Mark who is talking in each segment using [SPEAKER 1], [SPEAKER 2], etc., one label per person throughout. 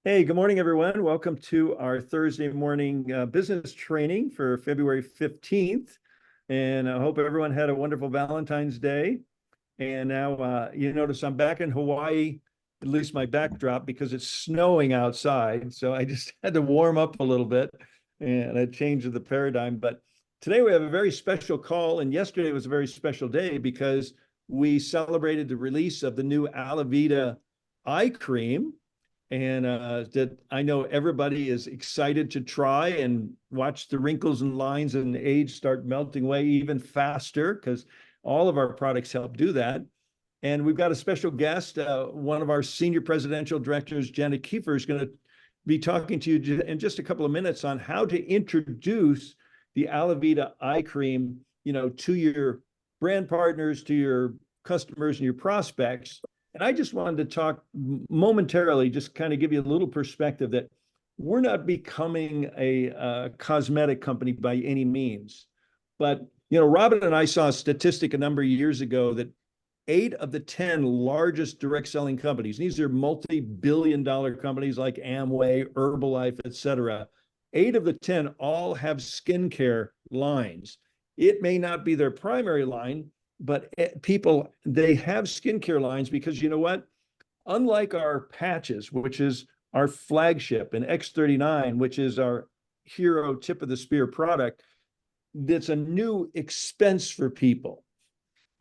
[SPEAKER 1] Hey, good morning, everyone. Welcome to our Thursday morning business training for February 15th. And I hope everyone had a wonderful Valentine's Day. And now you notice I'm back in Hawaii, at least my backdrop, because it's snowing outside. So I just had to warm up a little bit and a change of the paradigm. But today we have a very special call. And yesterday was a very special day because we celebrated the release of the new Alavida eye cream and that I know everybody is excited to try and watch the wrinkles and lines and age start melting away even faster because all of our products help do that. And we've got a special guest, one of our senior presidential directors, Janet Kiefer, is going to be talking to you in just a couple of minutes on how to introduce the Alavida eye cream, to your brand partners, to your customers and your prospects. And I just wanted to talk momentarily, just kind of give you a little perspective that we're not becoming a cosmetic company by any means. But, Robin and I saw a statistic a number of years ago that 8 of the 10 largest direct selling companies, these are multi-billion-dollar companies like Amway, Herbalife, et cetera, 8 of the 10 all have skincare lines. It may not be their primary line, but people, they have skincare lines because you know what? Unlike our patches, which is our flagship, and X39, which is our hero tip of the spear product, that's a new expense for people.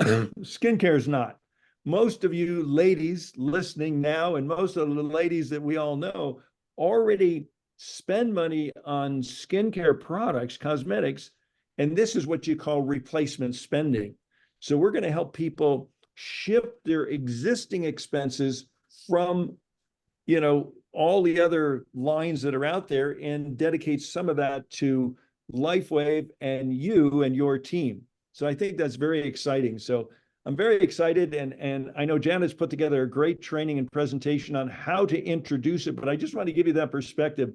[SPEAKER 1] Skincare is not. Most of you ladies listening now, and most of the ladies that we all know, already spend money on skincare products, cosmetics, and this is what you call replacement spending. So we're going to help people shift their existing expenses from, all the other lines that are out there and dedicate some of that to LifeWave and you and your team. So I think that's very exciting. So I'm very excited. And I know Janet's put together a great training and presentation on how to introduce it, but I just want to give you that perspective.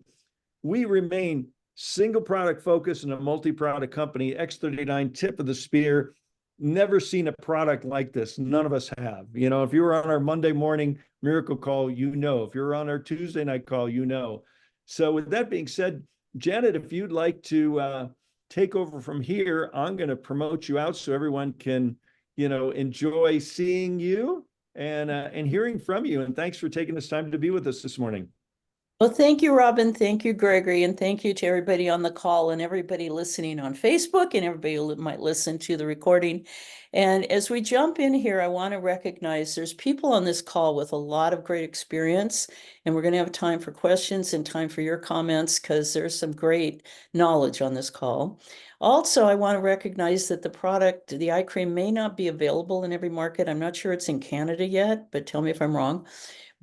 [SPEAKER 1] We remain single product focused and a multi-product company, X39 tip of the spear. Never seen a product like this. None of us have. If you were on our Monday morning miracle call, if you're on our Tuesday night call, So with that being said, Janet, if you'd like to take over from here, I'm going to promote you out so everyone can, enjoy seeing you and hearing from you. And thanks for taking this time to be with us this morning.
[SPEAKER 2] Well, thank you, Robin. Thank you, Gregory. And thank you to everybody on the call and everybody listening on Facebook and everybody who might listen to the recording. And as we jump in here, I want to recognize there's people on this call with a lot of great experience, and we're going to have time for questions and time for your comments because there's some great knowledge on this call. Also, I want to recognize that the product, the eye cream, may not be available in every market. I'm not sure it's in Canada yet, but tell me if I'm wrong.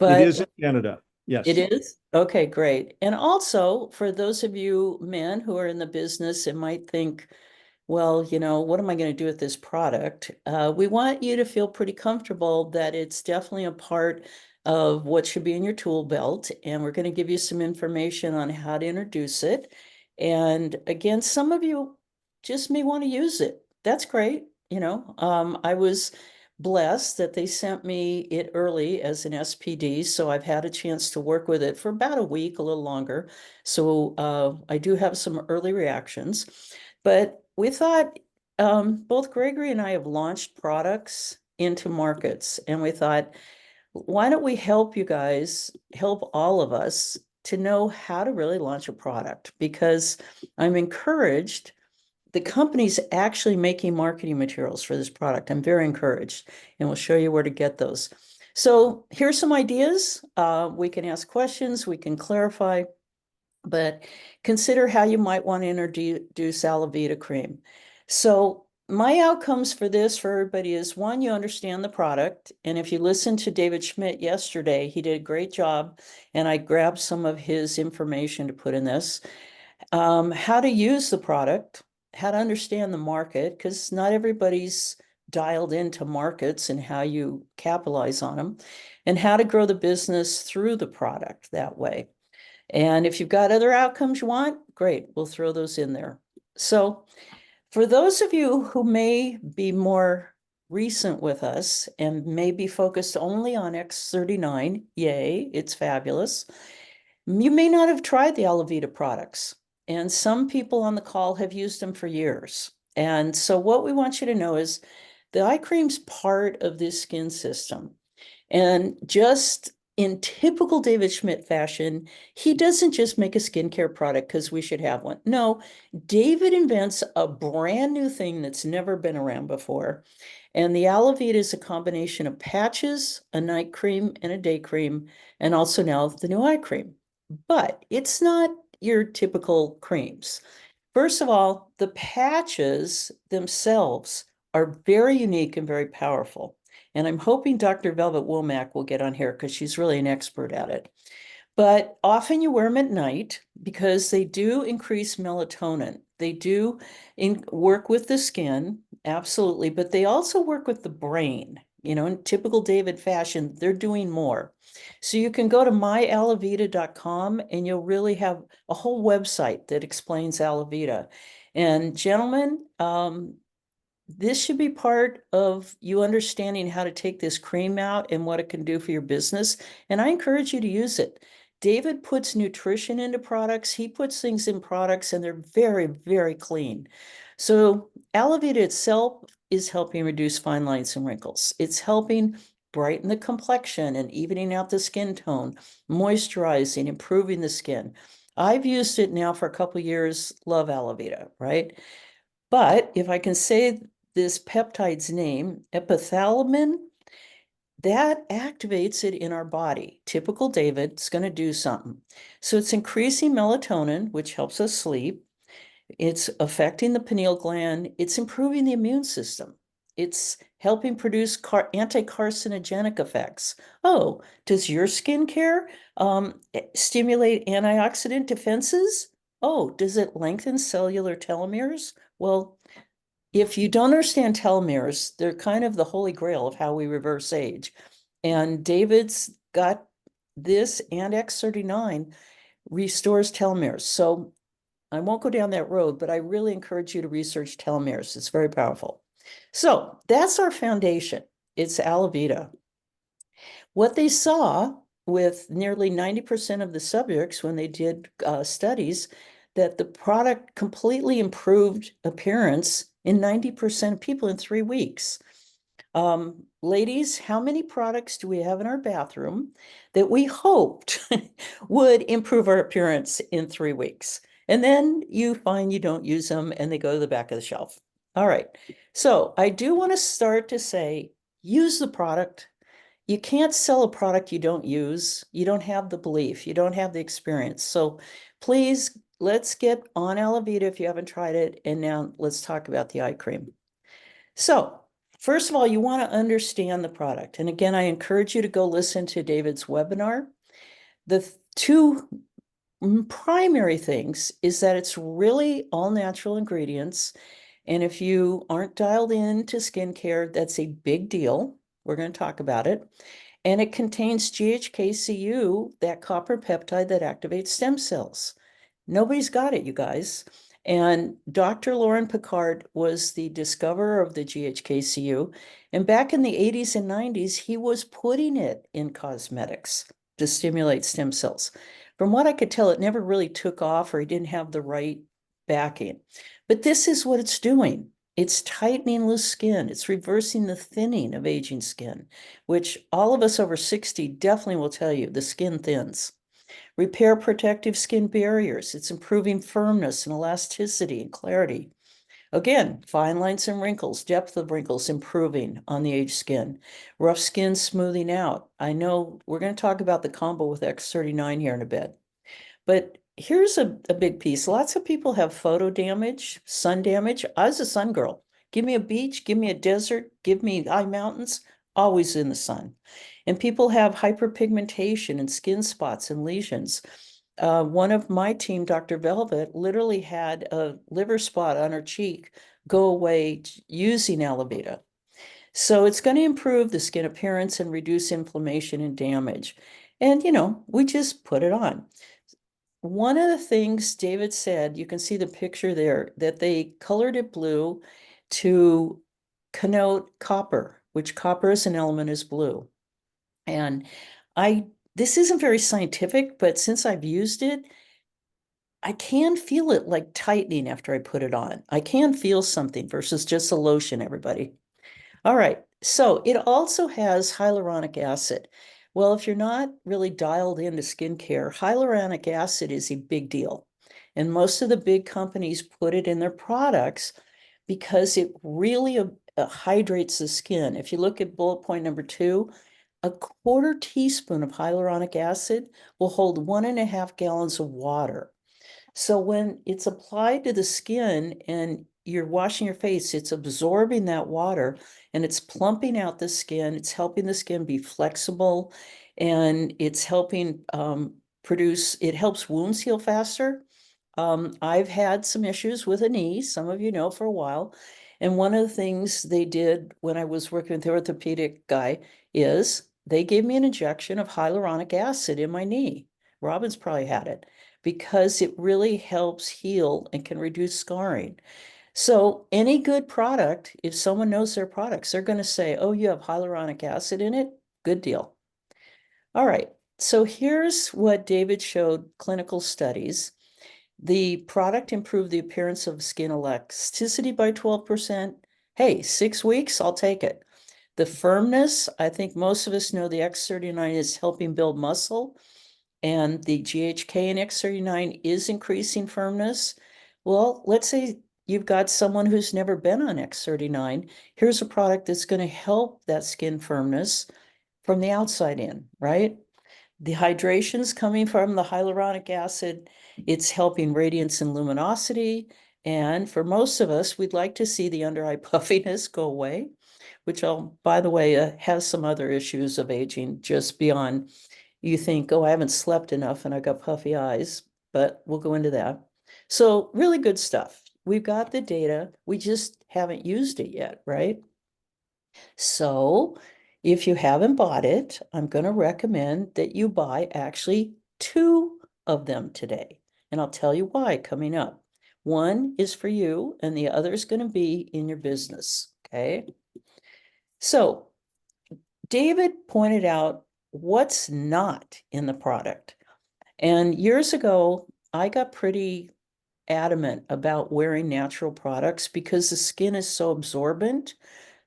[SPEAKER 1] It is in Canada.
[SPEAKER 2] It
[SPEAKER 1] Yes.
[SPEAKER 2] is? Okay, great. And also, for those of you men who are in the business and might think, well, what am I going to do with this product? We want you to feel pretty comfortable that it's definitely a part of what should be in your tool belt. And we're going to give you some information on how to introduce it. And again, some of you just may want to use it. That's great. I was blessed that they sent me it early as an SPD, so I've had a chance to work with it for about a week, a little longer. So I do have some early reactions, but we thought both Gregory and I have launched products into markets, and we thought, why don't we help you guys, help all of us to know how to really launch a product? Because I'm encouraged the company's actually making marketing materials for this product. I'm very encouraged, and we'll show you where to get those. So here's some ideas. We can ask questions, we can clarify, but consider how you might want to introduce Alavida cream. So my outcomes for this for everybody is, one, you understand the product. And if you listened to David Schmidt yesterday, he did a great job, and I grabbed some of his information to put in this. How to use the product, how to understand the market, because not everybody's dialed into markets and how you capitalize on them, and how to grow the business through the product that way. And if you've got other outcomes you want, great, we'll throw those in there. So for those of you who may be more recent with us and may be focused only on X39, yay, it's fabulous. You may not have tried the Alavida products, and some people on the call have used them for years. And so what we want you to know is the eye cream's part of this skin system. And just in typical David Schmidt fashion, he doesn't just make a skincare product because we should have one. No, David invents a brand new thing that's never been around before. And the Alavita is a combination of patches, a night cream, and a day cream, and also now the new eye cream. But it's not your typical creams. First of all, the patches themselves are very unique and very powerful. And I'm hoping Dr. Velvet Womack will get on here because she's really an expert at it. But often you wear them at night because they do increase melatonin. They do work with the skin, absolutely, but they also work with the brain. You know, in typical David fashion, they're doing more. So you can go to myalavida.com and you'll really have a whole website that explains Alavida. And gentlemen, this should be part of you understanding how to take this cream out and what it can do for your business. And I encourage you to use it. David puts nutrition into products. He puts things in products and they're very, very clean. So Alavita itself is helping reduce fine lines and wrinkles. It's helping brighten the complexion and evening out the skin tone, moisturizing, improving the skin. I've used it now for a couple years, love Alavita, right? But if I can say this peptide's name, epithalamin, that activates it in our body. Typical David, it's going to do something. So it's increasing melatonin, which helps us sleep. It's affecting the pineal gland. It's improving the immune system. It's helping produce anti-carcinogenic effects. Oh, does your skincare stimulate antioxidant defenses? Oh, does it lengthen cellular telomeres? Well, if you don't understand telomeres, they're kind of the holy grail of how we reverse age. And David's got this, and X39 restores telomeres. So I won't go down that road, but I really encourage you to research telomeres. It's very powerful. So that's our foundation. It's Alavida. What they saw with nearly 90% of the subjects when they did studies, that the product completely improved appearance in 90% of people in 3 weeks. Ladies, how many products do we have in our bathroom that we hoped would improve our appearance in 3 weeks? And then you find you don't use them and they go to the back of the shelf. All right. So I do want to start to say, use the product. You can't sell a product you don't use. You don't have the belief. You don't have the experience. So please, let's get on Alavida if you haven't tried it. And now let's talk about the eye cream. So first of all, you want to understand the product. And again, I encourage you to go listen to David's webinar. The two primary things is that it's really all natural ingredients. And if you aren't dialed into skincare, that's a big deal. We're going to talk about it. And it contains GHKCU, that copper peptide that activates stem cells. Nobody's got it, you guys. And Dr. Lauren Picard was the discoverer of the GHKCU. And back in the 80s and 90s, he was putting it in cosmetics to stimulate stem cells. From what I could tell, it never really took off or he didn't have the right backing. But this is what it's doing. It's tightening loose skin. It's reversing the thinning of aging skin, which all of us over 60 definitely will tell you the skin thins. Repair protective skin barriers. It's improving firmness and elasticity and clarity. Again, fine lines and wrinkles, depth of wrinkles improving on the aged skin. Rough skin smoothing out. I know we're going to talk about the combo with X39 here in a bit. But here's a big piece. Lots of people have photo damage, sun damage. I was a sun girl. Give me a beach, give me a desert, give me high mountains, always in the sun. And people have hyperpigmentation and skin spots and lesions. One of my team, Dr. Velvet, literally had a liver spot on her cheek go away using Alavida. So it's going to improve the skin appearance and reduce inflammation and damage. And, you know, we just put it on. One of the things David said, you can see the picture there, that they colored it blue to connote copper, which copper as an element is blue. And I this isn't very scientific, but since I've used it, I can feel it like tightening after I put it on. I can feel something versus just a lotion, everybody. All right, so it also has hyaluronic acid. Well, if you're not really dialed into skincare, hyaluronic acid is a big deal. And most of the big companies put it in their products because it really hydrates the skin. If you look at bullet point number 2, a quarter teaspoon of hyaluronic acid will hold 1.5 gallons of water. So when it's applied to the skin and you're washing your face, it's absorbing that water and it's plumping out the skin. It's helping the skin be flexible and it's helping it helps wounds heal faster. I've had some issues with a knee, some of you know for a while. And one of the things they did when I was working with the orthopedic guy is they gave me an injection of hyaluronic acid in my knee. Robin's probably had it because it really helps heal and can reduce scarring. So any good product, if someone knows their products, they're going to say, oh, you have hyaluronic acid in it? Good deal. All right. So here's what David showed clinical studies. The product improved the appearance of skin elasticity by 12%. Hey, 6 weeks, I'll take it. The firmness, I think most of us know the X39 is helping build muscle, and the GHK in X39 is increasing firmness. Well, let's say you've got someone who's never been on X39. Here's a product that's going to help that skin firmness from the outside in, right? The hydration's coming from the hyaluronic acid. It's helping radiance and luminosity. And for most of us, we'd like to see the under eye puffiness go away, which by the way, has some other issues of aging just beyond you think, oh, I haven't slept enough and I got puffy eyes, but we'll go into that. So really good stuff. We've got the data. We just haven't used it yet, right? So if you haven't bought it, I'm going to recommend that you buy actually 2 of them today. And I'll tell you why coming up. One is for you and the other is going to be in your business. Okay. So David pointed out what's not in the product. And years ago, I got pretty adamant about wearing natural products because the skin is so absorbent.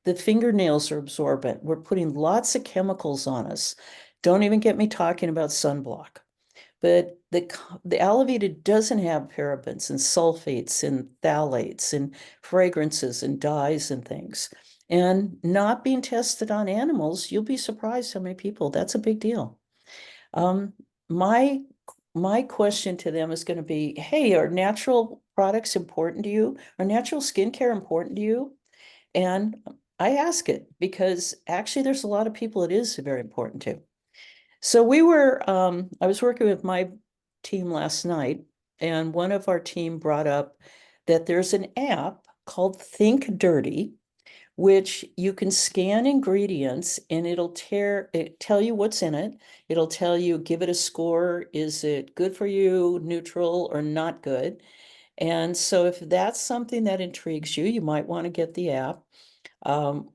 [SPEAKER 2] The fingernails are absorbent. We're putting lots of chemicals on us. Don't even get me talking about sunblock. But the Alavida doesn't have parabens and sulfates and phthalates and fragrances and dyes and things. And not being tested on animals, you'll be surprised how many people, that's a big deal. Um, my my question to them is going to be, hey, are natural products important to you? Are natural skincare important to you? And I ask it because actually there's a lot of people it is very important to. So I was working with my team last night, and one of our team brought up that there's an app called Think Dirty, which you can scan ingredients and tell you what's in it. It'll tell you, give it a score. Is it good for you, neutral, or not good? And so if that's something that intrigues you, you might want to get the app.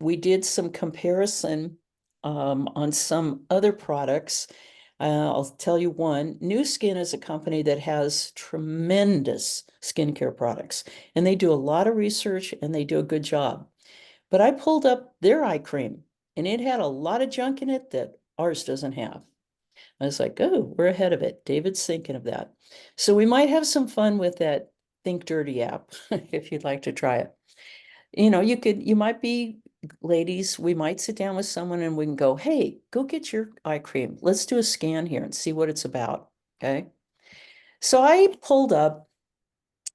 [SPEAKER 2] We did some comparison on some other products. I'll tell you one. New Skin is a company that has tremendous skincare products, and they do a lot of research and they do a good job. But I pulled up their eye cream, and it had a lot of junk in it that ours doesn't have. I was like, oh, we're ahead of it. David's thinking of that. So we might have some fun with that Think Dirty app if you'd like to try it. You might be, ladies, we might sit down with someone and we can go, hey, go get your eye cream. Let's do a scan here and see what it's about. Okay. So I pulled up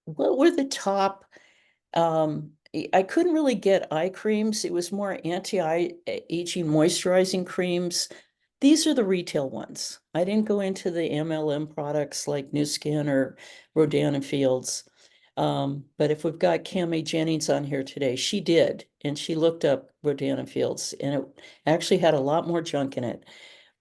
[SPEAKER 2] what were the top, I couldn't really get eye creams. It was more anti-aging moisturizing creams. These are the retail ones. I didn't go into the MLM products like New Skin or Rodan and Fields. But if we've got Cami Jennings on here today, she did, and she looked up Rodan and Fields, and it actually had a lot more junk in it.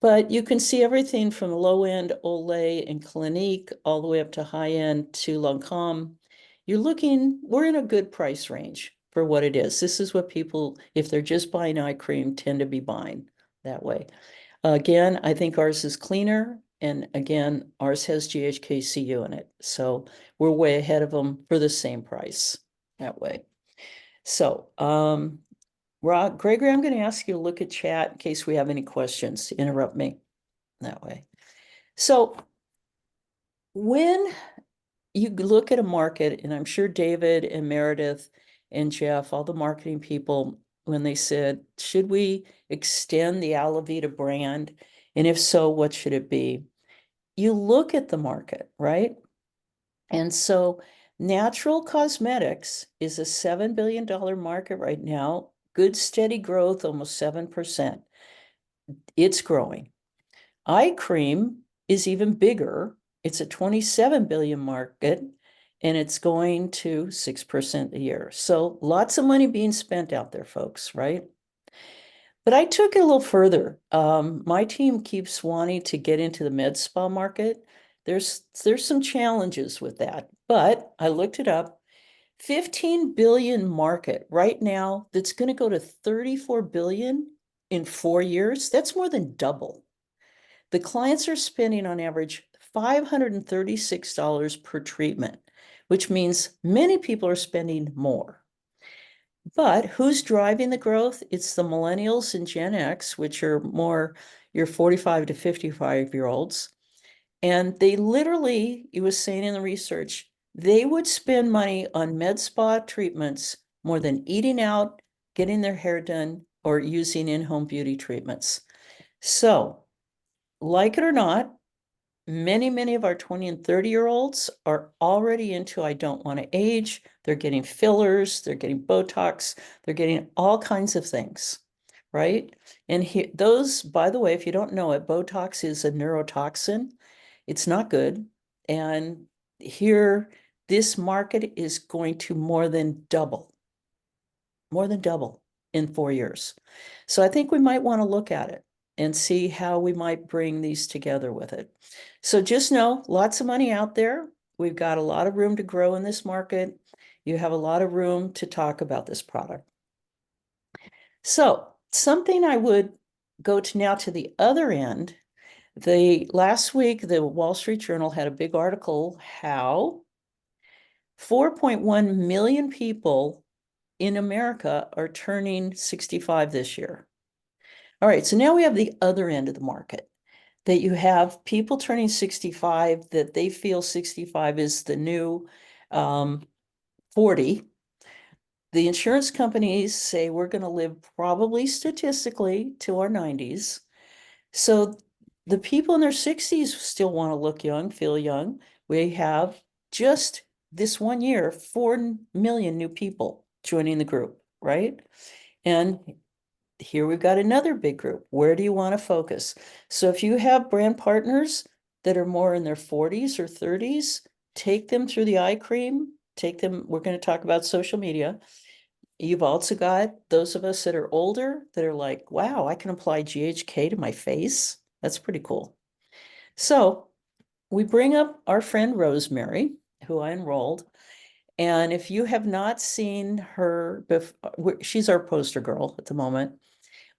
[SPEAKER 2] But you can see everything from low end Olay and Clinique all the way up to high end to Lancome. We're in a good price range for what it is. This is what people, if they're just buying eye cream, tend to be buying that way. Again, I think ours is cleaner. And again, ours has GHKCU in it. So we're way ahead of them for the same price that way. So, Gregory, I'm going to ask you to look at chat in case we have any questions. Interrupt me that way. So when you look at a market, and I'm sure David and Meredith and Jeff, all the marketing people, when they said, should we extend the Alavida brand? And if so, what should it be? You look at the market, right? And so natural cosmetics is a $7 billion market right now. Good steady growth, almost 7%. It's growing. Eye cream is even bigger. It's a 27 billion market and it's going to 6% a year. So lots of money being spent out there, folks, right? But I took it a little further. My team keeps wanting to get into the med spa market. There's some challenges with that, but I looked it up. 15 billion market right now that's going to go to 34 billion in 4 years. That's more than double. The clients are spending on average $536 per treatment, which means many people are spending more. But who's driving the growth? It's the millennials and Gen X, which are more your 45 to 55-year-olds. And they literally, it was saying in the research, they would spend money on med spa treatments more than eating out, getting their hair done, or using in-home beauty treatments. So, like it or not, many of our 20 and 30-year-olds are already into I don't want to age. They're getting fillers, they're getting Botox, they're getting all kinds of things, right? And those, by the way, if you don't know it, Botox is a neurotoxin. It's not good. And here, this market is going to more than double in 4 years. So I think we might want to look at it and see how we might bring these together with it. So just know, lots of money out there. We've got a lot of room to grow in this market. You have a lot of room to talk about this product. So something I would go to now to the other end. Last week, the Wall Street Journal had a big article how 4.1 million people in America are turning 65 this year. All right, so now we have the other end of the market, that you have people turning 65, that they feel 65 is the new 40. The insurance companies say we're going to live probably statistically to our 90s. So the people in their 60s still want to look young, feel young. We have just this 1 year, 4 million new people joining the group, right? And here we've got another big group. Where do you want to focus? So if you have brand partners that are more in their 40s or 30s, take them through the eye cream, take them, we're going to talk about social media. You've also got those of us that are older that are like, wow, I can apply GHK to my face. That's pretty cool. So we bring up our friend Rosemary, who I enrolled. And if you have not seen her, she's our poster girl at the moment.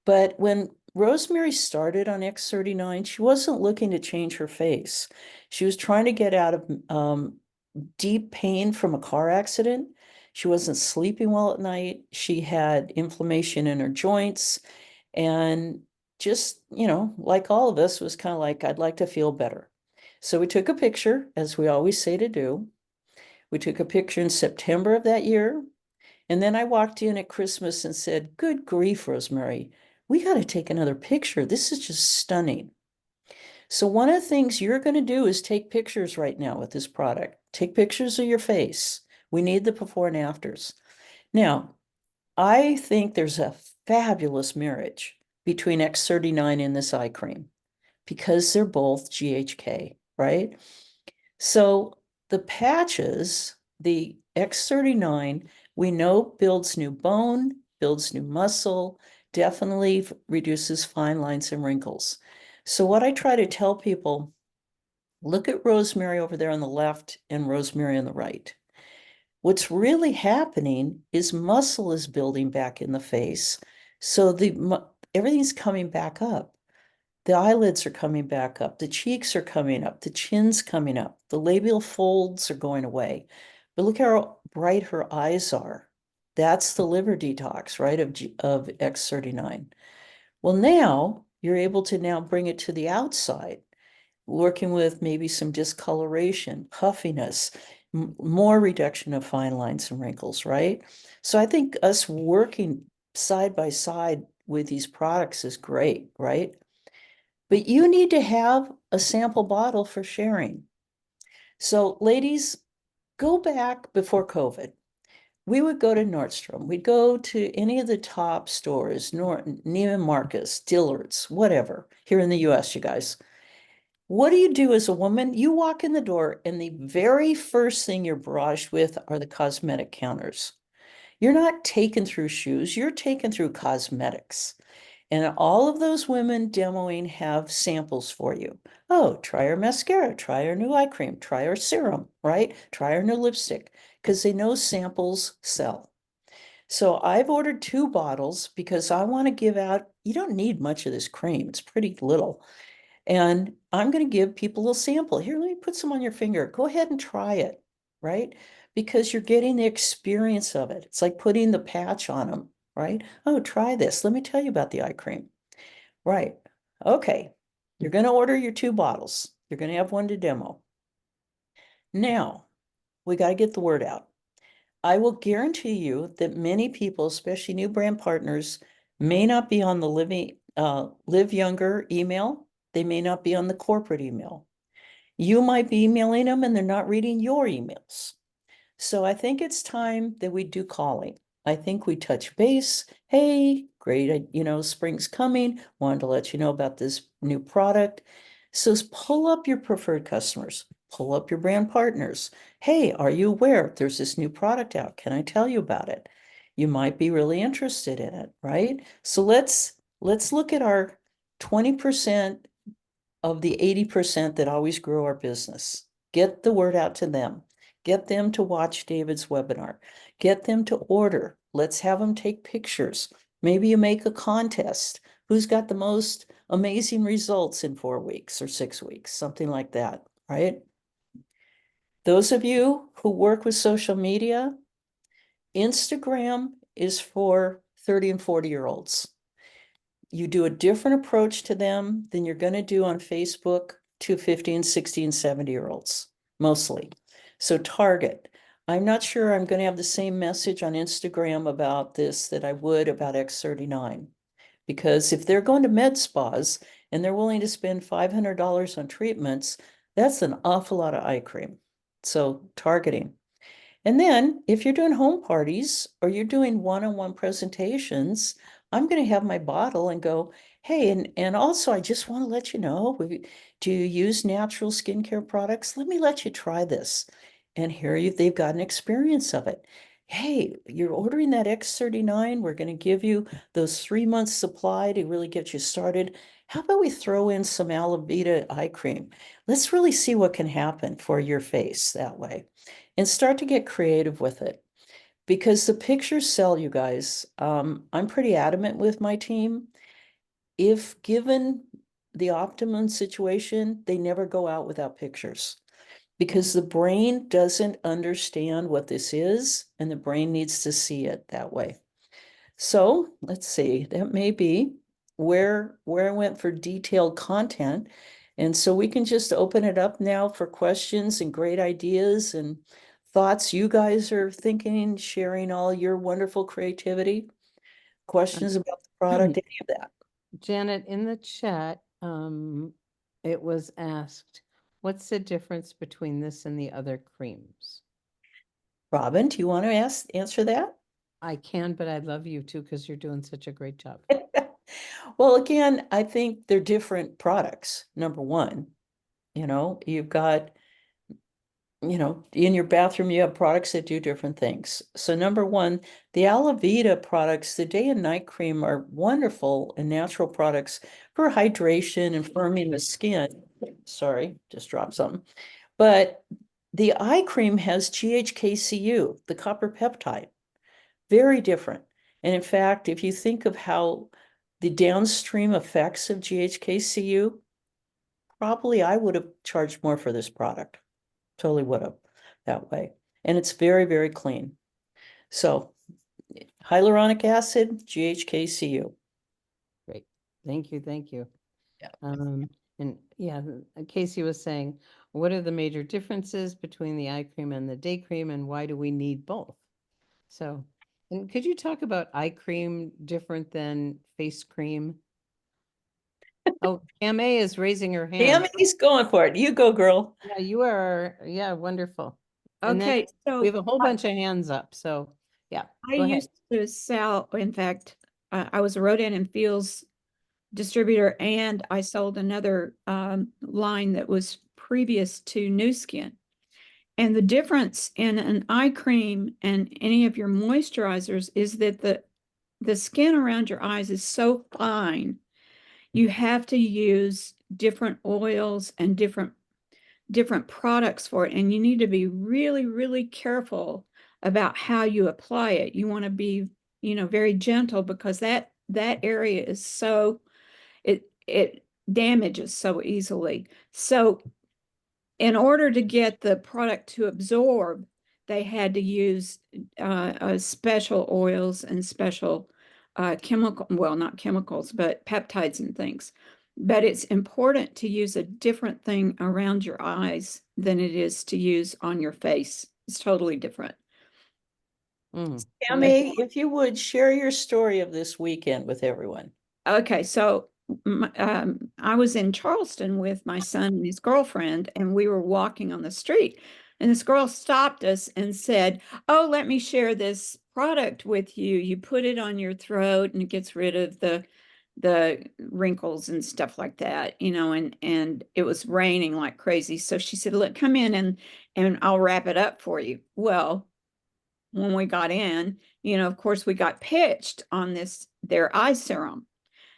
[SPEAKER 2] But when Rosemary started on X39, she wasn't looking to change her face. She was trying to get out of deep pain from a car accident. She wasn't sleeping well at night. She had inflammation in her joints. And just, like all of us, was kind of like, I'd like to feel better. So we took a picture, as we always say to do. We took a picture in September of that year. And then I walked in at Christmas and said, good grief, Rosemary, we got to take another picture. This is just stunning. So one of the things you're going to do is take pictures right now with this product. Take pictures of your face. We need the before and afters. Now, I think there's a fabulous marriage between X39 and this eye cream because they're both GHK, right? So the patches, the X39, we know builds new bone, builds new muscle, definitely reduces fine lines and wrinkles. So what I try to tell people, look at Rosemary over there on the left and Rosemary on the right. What's really happening is muscle is building back in the face. So everything's coming back up. The eyelids are coming back up, the cheeks are coming up, the chin's coming up, the labial folds are going away. But look how bright her eyes are. That's the liver detox, right, of X39. Well, now you're able to now bring it to the outside, working with maybe some discoloration, puffiness, more reduction of fine lines and wrinkles, right? So I think us working side by side with these products is great, right? But you need to have a sample bottle for sharing. So, ladies, go back before COVID. We would go to Nordstrom, we'd go to any of the top stores, Neiman Marcus, Dillard's, whatever, here in the US, you guys. What do you do as a woman? You walk in the door, and the very first thing you're barraged with are the cosmetic counters. You're not taken through shoes, you're taken through cosmetics. And all of those women demoing have samples for you. Oh, try our mascara, try our new eye cream, try our serum, right? Try our new lipstick, because they know samples sell. So I've ordered 2 bottles because I want to give out, you don't need much of this cream, it's pretty little. And I'm going to give people a sample. Here, let me put some on your finger. Go ahead and try it, right? Because you're getting the experience of it. It's like putting the patch on them, right? Oh, try this. Let me tell you about the eye cream. Right. Okay. You're going to order your 2 bottles. You're going to have one to demo. Now, we got to get the word out. I will guarantee you that many people, especially new brand partners, may not be on the Live Younger email. They may not be on the corporate email. You might be emailing them and they're not reading your emails. So I think it's time that we do calling. I think we touch base. Hey, great, spring's coming. Wanted to let you know about this new product. So pull up your preferred customers, pull up your brand partners. Hey, are you aware there's this new product out? Can I tell you about it? You might be really interested in it, right? So let's look at our 20% of the 80% that always grow our business. Get the word out to them. Get them to watch David's webinar. Get them to order. Let's have them take pictures. Maybe you make a contest. Who's got the most amazing results in 4 weeks or 6 weeks? Something like that, right? Those of you who work with social media, Instagram is for 30 and 40-year-olds. You do a different approach to them than you're going to do on Facebook to 50 and 60 and 70-year-olds, mostly. So target. I'm not sure I'm going to have the same message on Instagram about this that I would about X39. Because if they're going to med spas and they're willing to spend $500 on treatments, that's an awful lot of eye cream. So targeting. And then if you're doing home parties or you're doing one-on-one presentations, I'm going to have my bottle and go, hey, and also I just want to let you know, do you use natural skincare products? Let me let you try this. And here they've got an experience of it. Hey, you're ordering that X39. We're going to give you those 3 months supply to really get you started. How about we throw in some Alavida eye cream? Let's really see what can happen for your face that way and start to get creative with it because the pictures sell, you guys. I'm pretty adamant with my team. If given the optimum situation, they never go out without pictures because the brain doesn't understand what this is and the brain needs to see it that way. So let's see, that may be where I went for detailed content. And so we can just open it up now for questions and great ideas and thoughts you guys are thinking, sharing all your wonderful creativity, questions about the product, any of that.
[SPEAKER 3] Janet, in the chat, it was asked, what's the difference between this and the other creams?
[SPEAKER 2] Robin, do you want to answer that?
[SPEAKER 3] I can, but I'd love you to because you're doing such a great job.
[SPEAKER 2] Well, again, I think they're different products. Number one, you've got, in your bathroom, you have products that do different things. So number one, the Alavida products, the day and night cream are wonderful and natural products for hydration and firming the skin. Sorry, just dropped something. But the eye cream has GHKCU, the copper peptide, very different. And in fact, if you think of how the downstream effects of GHKCU, probably I would have charged more for this product. Totally would have that way. And it's very, very clean. So hyaluronic acid, GHKCU.
[SPEAKER 3] Great. Thank you. Thank you.
[SPEAKER 2] Yeah.
[SPEAKER 3] And yeah, Casey was saying, what are the major differences between the eye cream and the day cream, and why do we need both? So, and could you talk about eye cream different than face cream? Oh, MA is raising her hand.
[SPEAKER 2] Tammy's going for it. You go, girl.
[SPEAKER 3] Yeah, you are. Yeah, wonderful. And then
[SPEAKER 4] Okay,
[SPEAKER 3] we have
[SPEAKER 4] so
[SPEAKER 3] a whole bunch of hands up. So, yeah,
[SPEAKER 4] I
[SPEAKER 3] go ahead.
[SPEAKER 4] used to sell, in fact, I was a Rodan and Fields distributor, and I sold another line that was previous to New Skin. And the difference in an eye cream and any of your moisturizers is that the skin around your eyes is so fine. You have to use different oils and different products for it, and you need to be really, really careful about how you apply it. You want to be, very gentle, because that area is so it damages so easily. So in order to get the product to absorb, they had to use special oils and special chemical, well, not chemicals, but peptides and things. But it's important to use a different thing around your eyes than it is to use on your face. It's totally different.
[SPEAKER 2] Tammy, if you would share your story of this weekend with everyone.
[SPEAKER 4] Okay, so I was in Charleston with my son and his girlfriend, and we were walking on the street. And this girl stopped us and said, "Oh, let me share this product with you. You put it on your throat and it gets rid of the wrinkles and stuff like that, and it was raining like crazy." So she said, "Look, come in and I'll wrap it up for you." Well, when we got in, of course, we got pitched on their eye serum.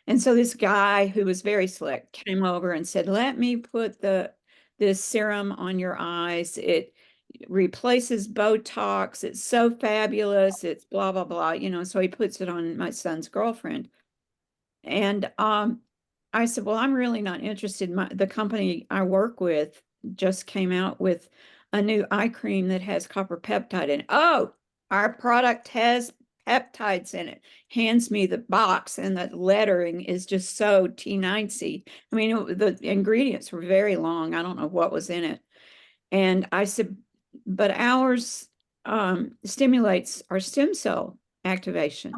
[SPEAKER 4] And so this guy who was very slick came over and said, "Let me put this serum on your eyes. It replaces Botox. It's so fabulous. It's blah, blah, blah." So he puts it on my son's girlfriend. And I said, "Well, I'm really not interested. The company I work with just came out with a new eye cream that has copper peptide in it." "Oh, our product has peptides in it." Hands me the box, and the lettering is just so T9C. I mean, the ingredients were very long. I don't know what was in it. And I said, "But ours stimulates our stem cell activation."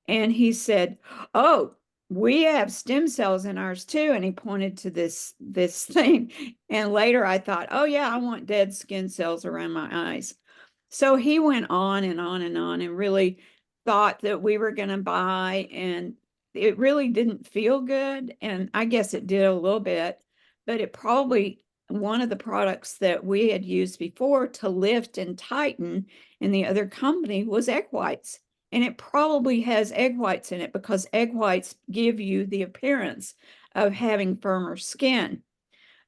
[SPEAKER 4] And he said, "Oh, we have stem cells in ours too." And he pointed to this thing. And later I thought, "Oh yeah, I want dead skin cells around my eyes." So he went on and on and on, and really thought that we were going to buy, and it really didn't feel good. And I guess it did a little bit, but it probably, one of the products that we had used before to lift and tighten in the other company was egg whites. And it probably has egg whites in it, because egg whites give you the appearance of having firmer skin.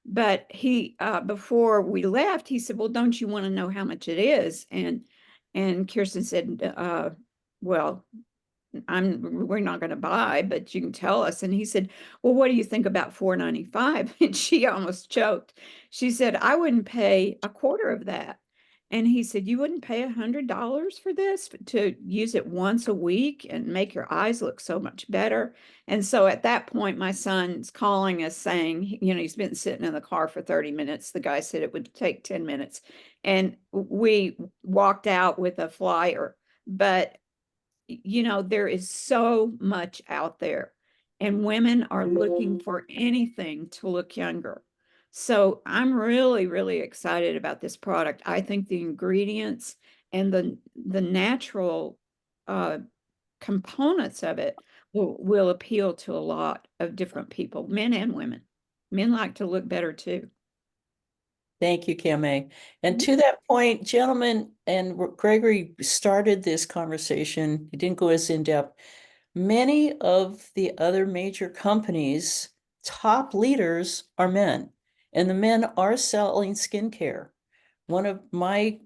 [SPEAKER 4] But he, before we left, he said, "Well, don't you want to know how much it is?" And Kirsten said, "Well, we're not going to buy, but you can tell us." And he said, "Well, what do you think about $4.95?" And she almost choked. She said, "I wouldn't pay a quarter of that." And he said, "You wouldn't pay $100 for this to use it once a week and make your eyes look so much better?" And so at that point, my son's calling us saying, he's been sitting in the car for 30 minutes. The guy said it would take 10 minutes. And we walked out with a flyer. But there is so much out there, and women are looking for anything to look younger. So I'm really, really excited about this product. I think the ingredients and the natural components of it will appeal to a lot of different people, men and women. Men like to look better too.
[SPEAKER 2] Thank you, Kame. And to that point, gentlemen, and Gregory started this conversation. He didn't go as in depth. Many of the other major companies, top leaders are men, and the men are selling skincare. One of my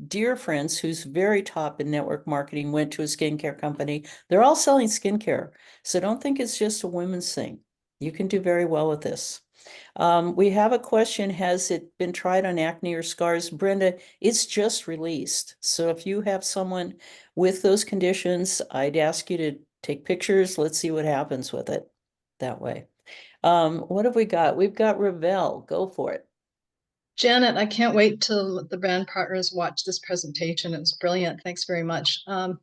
[SPEAKER 2] dear friends who's very top in network marketing went to a skincare company. They're all selling skincare. So don't think it's just a women's thing. You can do very well with this. We have a question, has it been tried on acne or scars? Brenda, it's just released. So if you have someone with those conditions, I'd ask you to take pictures. Let's see what happens with it that way. What have we got? We've got Ravel. Go for it.
[SPEAKER 5] Janet, I can't wait till the brand partners watch this presentation. It was brilliant. Thanks very much. I'm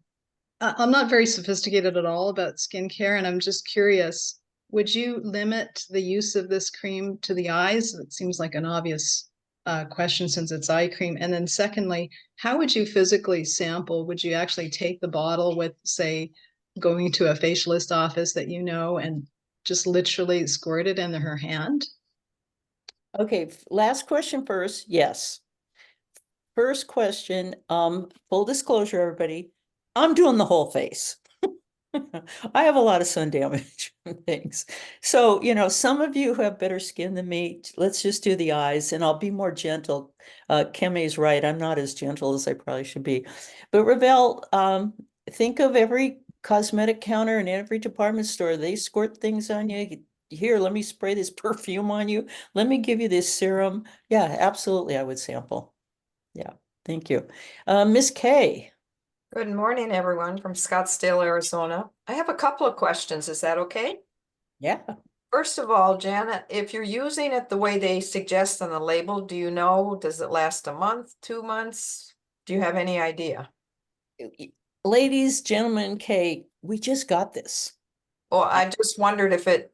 [SPEAKER 5] not very sophisticated at all about skincare, and I'm just curious, would you limit the use of this cream to the eyes? It seems like an obvious question since it's eye cream. And then secondly, how would you physically sample? Would you actually take the bottle with, say, going to a facialist office that you know and just literally squirt it in her hand?
[SPEAKER 2] Okay, last question first. Yes. First question, full disclosure, everybody, I'm doing the whole face. I have a lot of sun damage and things. So, you know, some of you have better skin than me. Let's just do the eyes and I'll be more gentle. Kemi's right. I'm not as gentle as I probably should be. But Ravel, think of every cosmetic counter in every department store. They squirt things on you. Here, let me spray this perfume on you. Let me give you this serum. Yeah, absolutely. I would sample. Yeah, thank you. Miss Kay.
[SPEAKER 6] Good morning, everyone from Scottsdale, Arizona. I have a couple of questions. Is that okay?
[SPEAKER 2] Yeah.
[SPEAKER 6] First of all, Janet, if you're using it the way they suggest on the label, do you know, does it last a month, 2 months? Do you have any idea?
[SPEAKER 2] Ladies, gentlemen, Kay, we just got this.
[SPEAKER 6] Well, I just wondered if it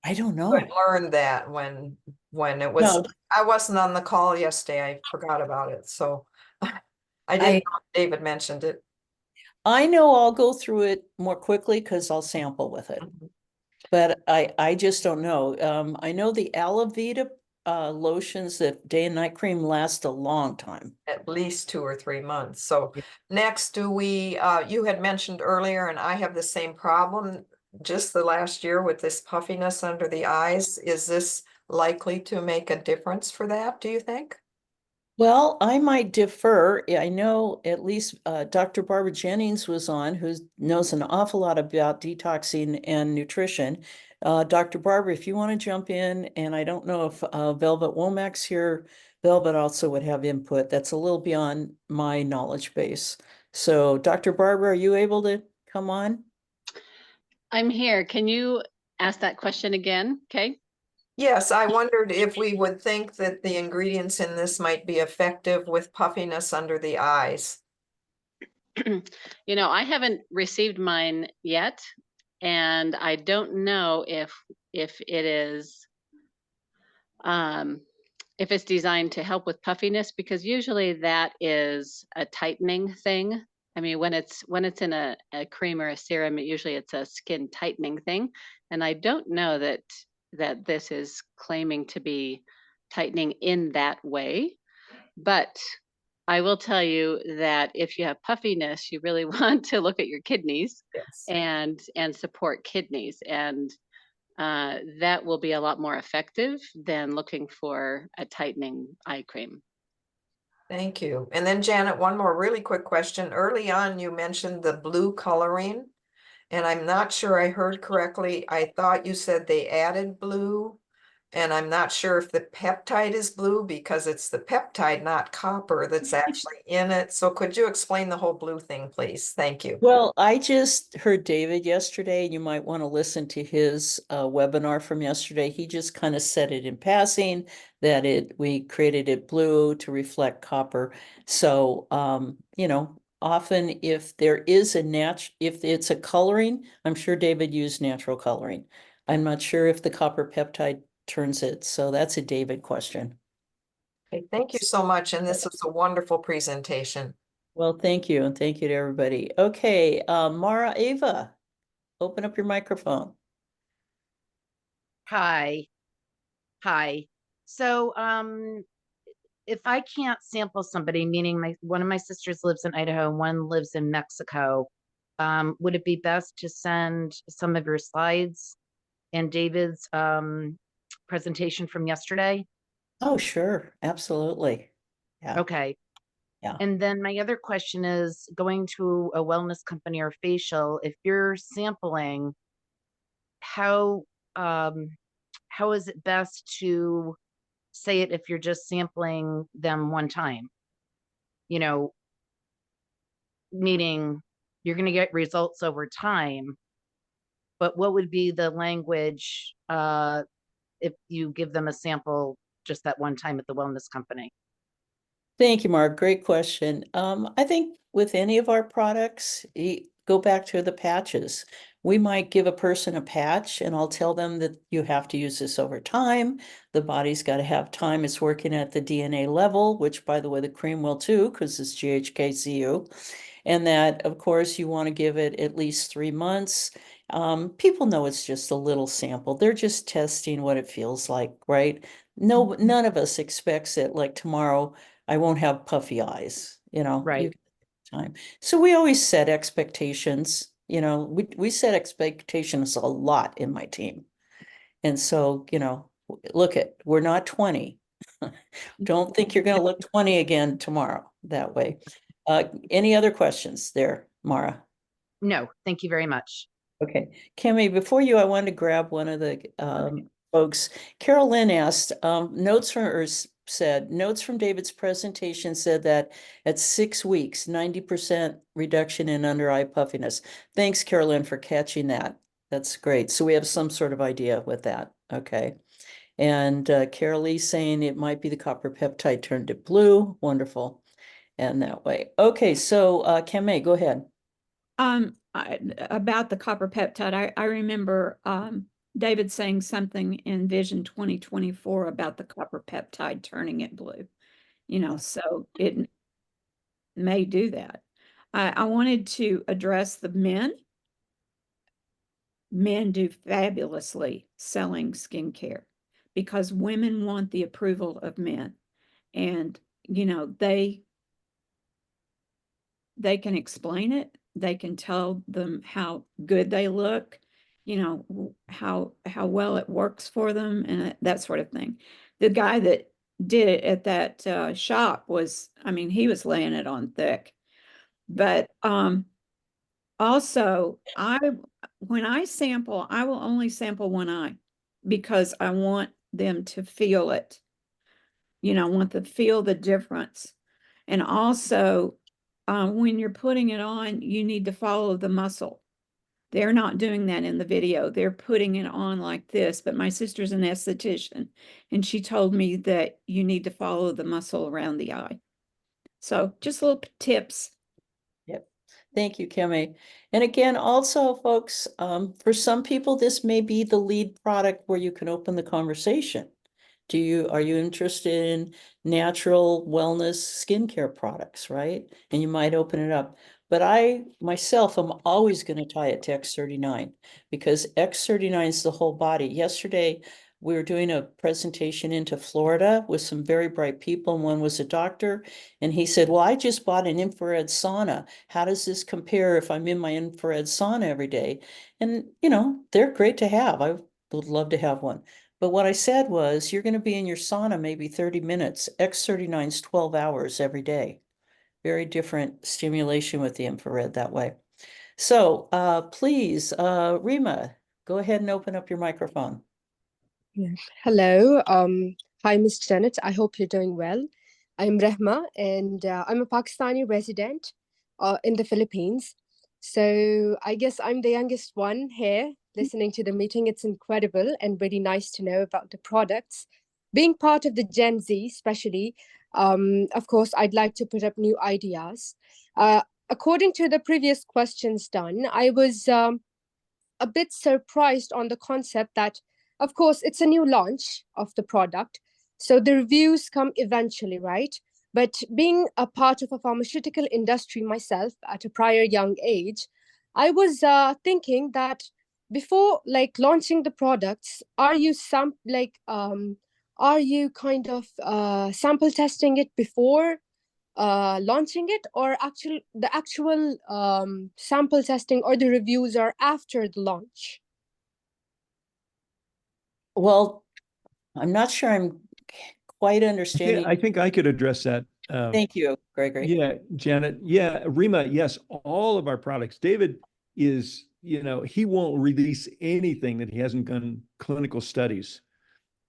[SPEAKER 2] I don't
[SPEAKER 6] could
[SPEAKER 2] know.
[SPEAKER 6] learn that when it was,
[SPEAKER 2] No,
[SPEAKER 6] I wasn't on the call yesterday. I forgot about it. So I didn't know if David mentioned it.
[SPEAKER 2] I know I'll go through it more quickly because I'll sample with it. But I just don't know. I know the Alavida lotions, that day and night cream, last a long time.
[SPEAKER 6] At least 2 or 3 months. So next, do we, you had mentioned earlier, and I have the same problem just the last year with this puffiness under the eyes. Is this likely to make a difference for that, do you think?
[SPEAKER 2] Well, I might defer. I know at least Dr. Barbara Jennings was on, who knows an awful lot about detoxing and nutrition. Dr. Barbara, if you want to jump in, and I don't know if Velvet Womack's here, Velvet also would have input. That's a little beyond my knowledge base. So, Dr. Barbara, are you able to come on?
[SPEAKER 7] I'm here. Can you ask that question again? Okay.
[SPEAKER 6] Yes, I wondered if we would think that the ingredients in this might be effective with puffiness under the eyes.
[SPEAKER 7] You know, I haven't received mine yet, and I don't know if it is if it's designed to help with puffiness, because usually that is a tightening thing. I mean, when it's in a cream or a serum, usually it's a skin tightening thing. And I don't know that this is claiming to be tightening in that way. But I will tell you that if you have puffiness, you really want to look at your kidneys
[SPEAKER 6] Yes.
[SPEAKER 7] and support kidneys. And that will be a lot more effective than looking for a tightening eye cream.
[SPEAKER 6] Thank you. And then Janet, one more really quick question. Early on, you mentioned the blue coloring, and I'm not sure I heard correctly. I thought you said they added blue, and I'm not sure if the peptide is blue because it's the peptide, not copper, that's actually in it. So could you explain the whole blue thing, please? Thank you.
[SPEAKER 2] Well, I just heard David yesterday. You might want to listen to his webinar from yesterday. He just kind of said it in passing that we created it blue to reflect copper. So, you know, often if there is if it's a coloring, I'm sure David used natural coloring. I'm not sure if the copper peptide turns it. So that's a David question.
[SPEAKER 6] Okay, thank you so much. And this was a wonderful presentation.
[SPEAKER 2] Well, thank you. And thank you to everybody. Okay, Mara Ava, open up your microphone.
[SPEAKER 8] Hi. Hi. So, if I can't sample somebody, meaning one of my sisters lives in Idaho and one lives in Mexico, would it be best to send some of your slides and David's presentation from yesterday?
[SPEAKER 2] Oh, sure. Absolutely. Yeah.
[SPEAKER 8] Okay.
[SPEAKER 2] Yeah.
[SPEAKER 8] And then my other question is going to a wellness company or facial, if you're sampling, how how is it best to say it if you're just sampling them one time? You know, meaning you're going to get results over time, but what would be the language if you give them a sample just that one time at the wellness company?
[SPEAKER 2] Thank you, Mark. Great question. I think with any of our products, go back to the patches. We might give a person a patch and I'll tell them that you have to use this over time. The body's got to have time. It's working at the DNA level, which by the way, the cream will too, because it's GHKCU. And that, of course, you want to give it at least 3 months. People know it's just a little sample. They're just testing what it feels like, right? No, none of us expects it like tomorrow I won't have puffy eyes, you know,
[SPEAKER 8] Right.
[SPEAKER 2] you time. So we always set expectations, you know, we set expectations a lot in my team. And so, you know, look at, we're not 20. Don't think you're going to look 20 again tomorrow that way. Any other questions there, Mara?
[SPEAKER 8] No, thank you very much.
[SPEAKER 2] Okay, Kimmy, before you, I wanted to grab one of the folks. Carol Lynn asked, notes from, or said, notes from David's presentation said that at 6 weeks, 90% reduction in under eye puffiness. Thanks, Carolyn, for catching that. That's great. So we have some sort of idea with that. Okay. And Carol Lee saying it might be the copper peptide turned it blue. Wonderful. And that way. Okay, so Kimmy, go ahead.
[SPEAKER 4] About the copper peptide, I remember David saying something in Vision 2024 about the copper peptide turning it blue. You know, so it may do that. I wanted to address the men. Men do fabulously selling skincare because women want the approval of men. And, you know, they can explain it. They can tell them how good they look, you know, how well it works for them and that sort of thing. The guy that did it at that shop was, I mean, he was laying it on thick. But also, when I sample, I will only sample one eye because I want them to feel it. You know, I want to feel the difference. And also, when you're putting it on, you need to follow the muscle. They're not doing that in the video. They're putting it on like this. But my sister's an esthetician, and she told me that you need to follow the muscle around the eye. So just little tips.
[SPEAKER 2] Yep. Thank you, Kimmy. And again, also, folks, for some people, this may be the lead product where you can open the conversation. Are you interested in natural wellness skincare products, right? And you might open it up. But I myself am always going to tie it to X39 because X39 is the whole body. Yesterday, we were doing a presentation into Florida with some very bright people, and one was a doctor, and he said, well, I just bought an infrared sauna. How does this compare if I'm in my infrared sauna every day? And, you know, they're great to have. I would love to have one. But what I said was, you're going to be in your sauna maybe 30 minutes. X39 is 12 hours every day. Very different stimulation with the infrared that way. So please, Rima, go ahead and open up your microphone.
[SPEAKER 9] Yeah. Hello. Hi, Ms. Janet. I hope you're doing well. I'm Rehma, and I'm a Pakistani resident in the Philippines. So I guess I'm the youngest one here listening to the meeting. It's incredible and really nice to know about the products. Being part of the Gen Z, especially, of course, I'd like to put up new ideas. According to the previous questions done, I was a bit surprised on the concept that, of course, it's a new launch of the product. So the reviews come eventually, right? But being a part of a pharmaceutical industry myself at a prior young age, I was thinking that before like launching the products, are you kind of sample testing it before launching it, or the actual sample testing or the reviews are after the launch?
[SPEAKER 2] Well, I'm not sure I'm quite understanding.
[SPEAKER 1] I think I could address that.
[SPEAKER 2] Thank you, Gregory.
[SPEAKER 1] Yeah, Janet. Yeah, Rima. Yes, all of our products. David is, he won't release anything that he hasn't done clinical studies.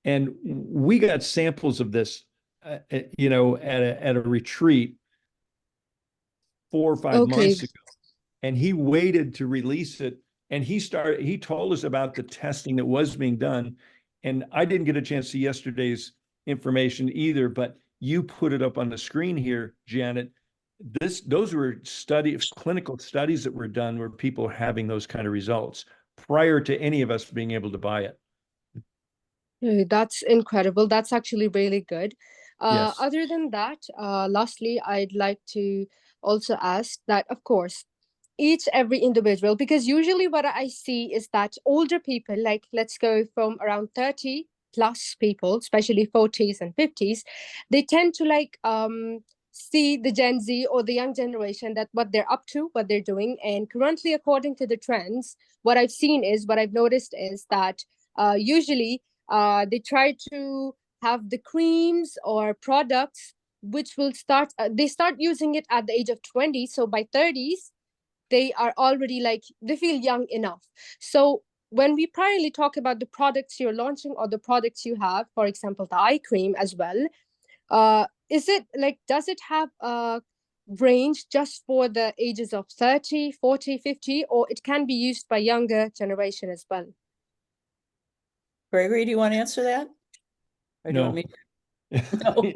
[SPEAKER 1] And we got samples of this, at a retreat 4 or 5 months
[SPEAKER 9] Okay.
[SPEAKER 1] ago, and he waited to release it. And he told us about the testing that was being done. And I didn't get a chance to see yesterday's information either, but you put it up on the screen here, Janet. Those were clinical studies that were done where people were having those kind of results prior to any of us being able to buy it.
[SPEAKER 9] That's incredible. That's actually really good.
[SPEAKER 1] Yes.
[SPEAKER 9] Other than that, lastly, I'd like to also ask that, of course, every individual, because usually what I see is that older people, like let's go from around 30 plus people, especially 40s and 50s, they tend to see the Gen Z or the young generation, that what they're up to, what they're doing. And currently, according to the trends, what I've noticed is that usually they try to have the creams or products which will they start using it at the age of 20. So by 30s, they are already they feel young enough. So when we primarily talk about the products you're launching or the products you have, for example, the eye cream as well, is it does it have a range just for the ages of 30, 40, 50, or it can be used by younger generation as well?
[SPEAKER 2] Gregory, do you want to answer that? Or do you want me? No.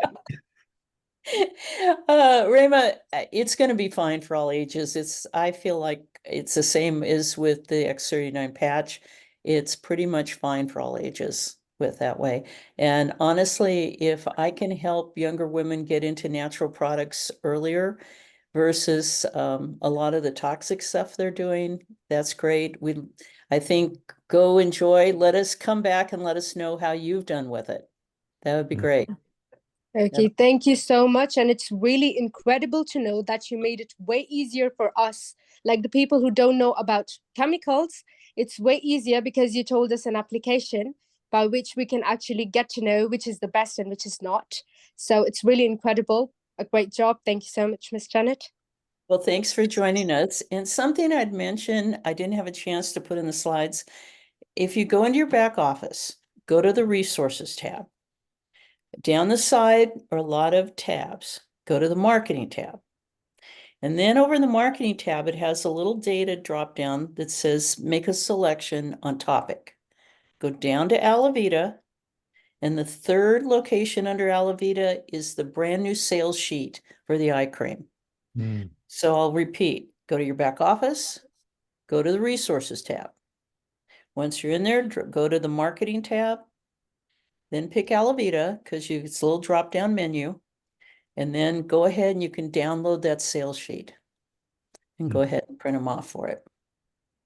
[SPEAKER 2] Rema, it's going to be fine for all ages. I feel like it's the same as with the X39 patch. It's pretty much fine for all ages with that way. And honestly, if I can help younger women get into natural products earlier versus a lot of the toxic stuff they're doing, that's great. I think go enjoy. Let us come back and let us know how you've done with it. That would be great.
[SPEAKER 9] Okay, thank you so much. And it's really incredible to know that you made it way easier for us, like the people who don't know about chemicals. It's way easier because you told us an application by which we can actually get to know which is the best and which is not. So it's really incredible. A great job. Thank you so much, Miss Janet.
[SPEAKER 2] Well, thanks for joining us. And something I'd mention, I didn't have a chance to put in the slides. If you go into your back office, go to the resources tab. Down the side are a lot of tabs. Go to the marketing tab. And then over in the marketing tab, it has a little data drop down that says make a selection on topic. Go down to Alavida, and the third location under Alavida is the brand new sales sheet for the eye cream. So I'll repeat, go to your back office, go to the resources tab. Once you're in there, go to the marketing tab, then pick Alavida because it's a little drop down menu. And then go ahead and you can download that sales sheet and go ahead and print them off for it.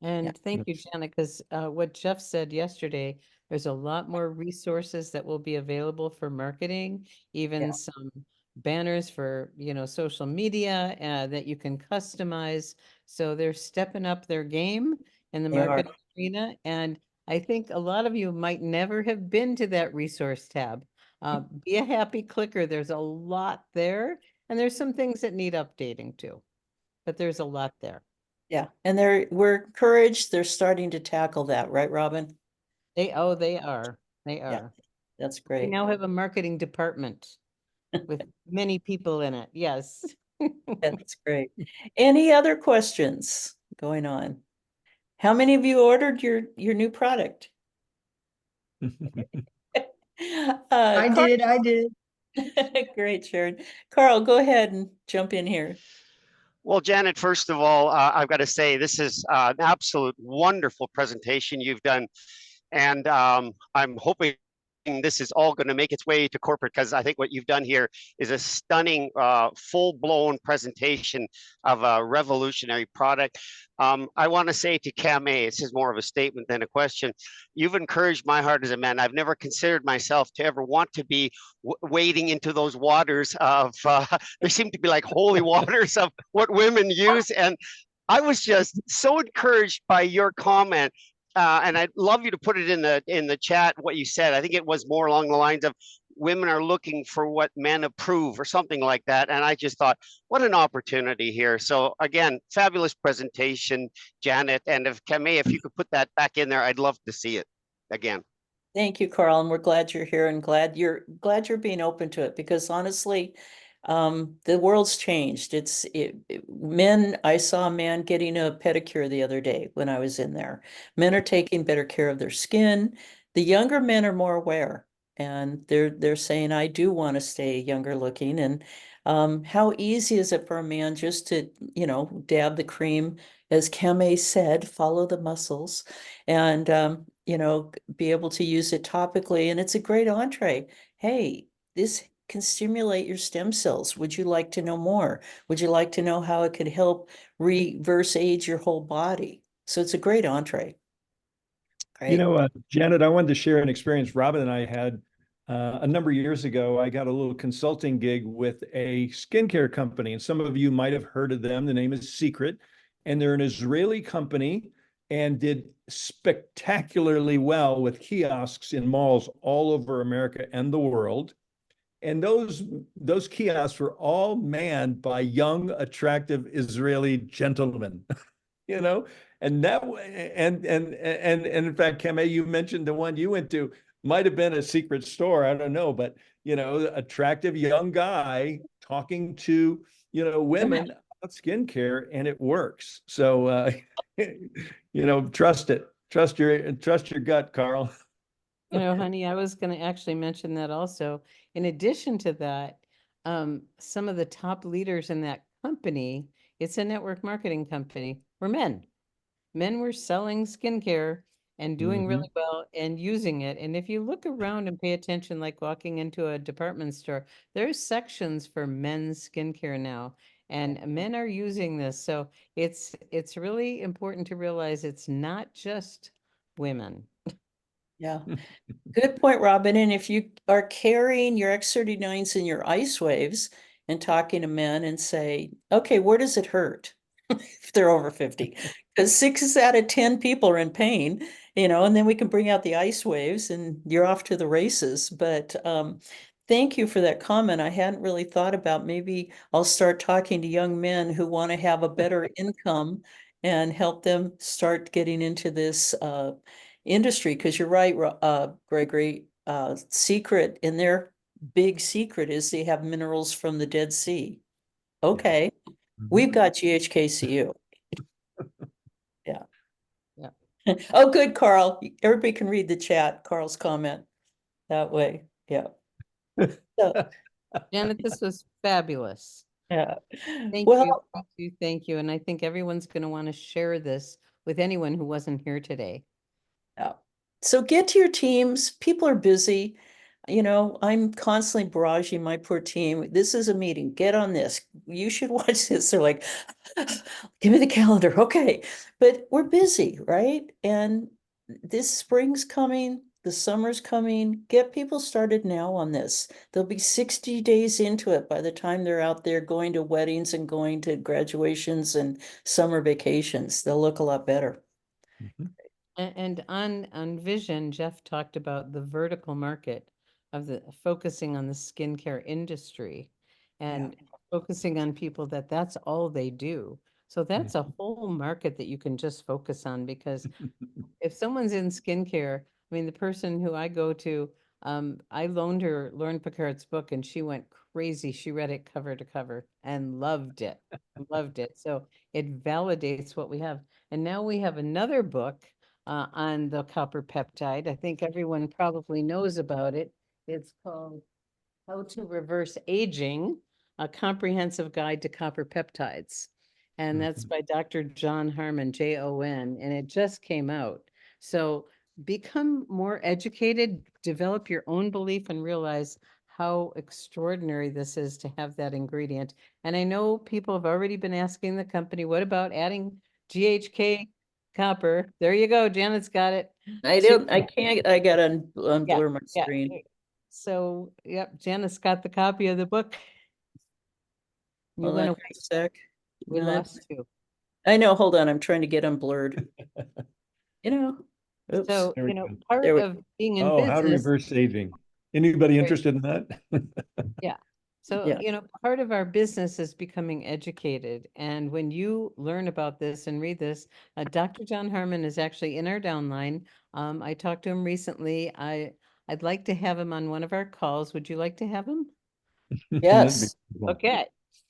[SPEAKER 3] And thank you, Janet, because what Jeff said yesterday, there's a lot more resources that will be available for marketing, even some banners for, social media that you can customize. So they're stepping up their game in the marketing arena. And I think a lot of you might never have been to that resource tab. Be a happy clicker. There's a lot there, and there's some things that need updating too, but there's a lot there.
[SPEAKER 2] Yeah, and we're encouraged. They're starting to tackle that, right, Robin?
[SPEAKER 3] They are. They are.
[SPEAKER 2] Yeah, that's
[SPEAKER 3] We
[SPEAKER 2] great.
[SPEAKER 3] now have a marketing department with many people in it. Yes.
[SPEAKER 2] That's great. Any other questions going on? How many of you ordered your new product?
[SPEAKER 5] I did.
[SPEAKER 2] Great, Sharon. Carl, go ahead and jump in here.
[SPEAKER 10] Well, Janet, first of all, I've got to say this is an absolute wonderful presentation you've done. And I'm hoping this is all going to make its way to corporate, because I think what you've done here is a stunning, full-blown presentation of a revolutionary product. I want to say to Cam A, this is more of a statement than a question. You've encouraged my heart as a man. I've never considered myself to ever want to be wading into those waters of, they seem to be like holy waters of what women use. And I was just so encouraged by your comment. And I'd love you to put it in the chat, what you said. I think it was more along the lines of women are looking for what men approve or something like that. And I just thought, what an opportunity here. So again, fabulous presentation, Janet. And if Camille, if you could put that back in there, I'd love to see it again.
[SPEAKER 2] Thank you, Carl, and we're glad you're here and glad you're being open to it, because honestly, the world's changed. Men, I saw a man getting a pedicure the other day when I was in there. Men are taking better care of their skin. The younger men are more aware, and they're saying, I do want to stay younger looking. And how easy is it for a man just to, dab the cream, as Kame said, follow the muscles, and be able to use it topically. And it's a great entree. Hey, this can stimulate your stem cells. Would you like to know more? Would you like to know how it could help reverse age your whole body? So it's a great entree. Great.
[SPEAKER 1] Janet, I wanted to share an experience Robin and I had a number of years ago. I got a little consulting gig with a skincare company, and some of you might have heard of them. The name is Secret, and they're an Israeli company and did spectacularly well with kiosks in malls all over America and the world. And those kiosks were all manned by young, attractive Israeli gentlemen, you know, and that and in fact, Kame, you mentioned the one you went to might have been a secret store. I don't know, but attractive young guy talking to women about skincare, and it works. So trust it, trust your gut, Carl.
[SPEAKER 3] Honey, I was going to actually mention that also. In addition to that, some of the top leaders in that company, it's a network marketing company, were men. Men were selling skincare and doing really well and using it. And if you look around and pay attention, like walking into a department store, there's sections for men's skincare now, and men are using this. So it's really important to realize it's not just women.
[SPEAKER 2] Yeah. Good point, Robin. And if you are carrying your X39s and your ice waves and talking to men and say, okay, where does it hurt? If they're over 50, because 6 out of 10 people are in pain, and then we can bring out the ice waves and you're off to the races. But thank you for that comment. I hadn't really thought about, maybe I'll start talking to young men who want to have a better income and help them start getting into this industry. Because you're right, Gregory, secret in their big secret is they have minerals from the Dead Sea. Okay. We've got GHKCU. Yeah.
[SPEAKER 3] Yeah.
[SPEAKER 2] Oh, good, Carl. Everybody can read the chat, Carl's comment that way. Yeah. So,
[SPEAKER 3] Janet, this was fabulous.
[SPEAKER 2] yeah.
[SPEAKER 3] Thank
[SPEAKER 2] Well,
[SPEAKER 3] you. Thank you. Thank you. And I think everyone's going to want to share this with anyone who wasn't here today.
[SPEAKER 2] yeah. So get to your teams. People are busy. I'm constantly barraging my poor team. This is a meeting. Get on this. You should watch this. They're like, give me the calendar. Okay. But we're busy, right? And this spring's coming. The summer's coming. Get people started now on this. They'll be 60 days into it by the time they're out there going to weddings and going to graduations and summer vacations. They'll look a lot better.
[SPEAKER 3] And on Vision, Jeff talked about the vertical market of the focusing on the skincare industry and focusing on people that's all they do. So that's a whole market that you can just focus on, because if someone's in skincare, I mean, the person who I go to, I loaned her Lauren Picard's book and she went crazy. She read it cover to cover and loved it. Loved it. So it validates what we have. And now we have another book on the copper peptide. I think everyone probably knows about it. It's called How to Reverse Aging, a Comprehensive Guide to Copper Peptides. And that's by Dr. John Harmon, Jon, and it just came out. So become more educated, develop your own belief, and realize how extraordinary this is to have that ingredient. And I know people have already been asking the company, what about adding GHK copper? There you go. Janet's got it.
[SPEAKER 2] I can't, I got to blur my screen.
[SPEAKER 3] So, yep, Janet's got the copy of the book. You
[SPEAKER 2] Hold
[SPEAKER 3] went
[SPEAKER 2] on
[SPEAKER 3] away.
[SPEAKER 2] a sec.
[SPEAKER 3] We lost you.
[SPEAKER 2] I know. Hold on. I'm trying to get unblurred. Oops.
[SPEAKER 3] So,
[SPEAKER 1] There we go.
[SPEAKER 3] part
[SPEAKER 2] There we
[SPEAKER 3] of being in
[SPEAKER 1] Oh, how to
[SPEAKER 3] business,
[SPEAKER 1] reverse aging. Anybody
[SPEAKER 3] Great.
[SPEAKER 1] interested in that?
[SPEAKER 3] So,
[SPEAKER 2] Yeah.
[SPEAKER 3] part of our business is becoming educated. And when you learn about this and read this, Dr. John Harmon is actually in our downline. I talked to him recently. I'd like to have him on one of our calls. Would you like to have him?
[SPEAKER 1] That'd be
[SPEAKER 2] Yes.
[SPEAKER 1] cool.
[SPEAKER 3] Okay.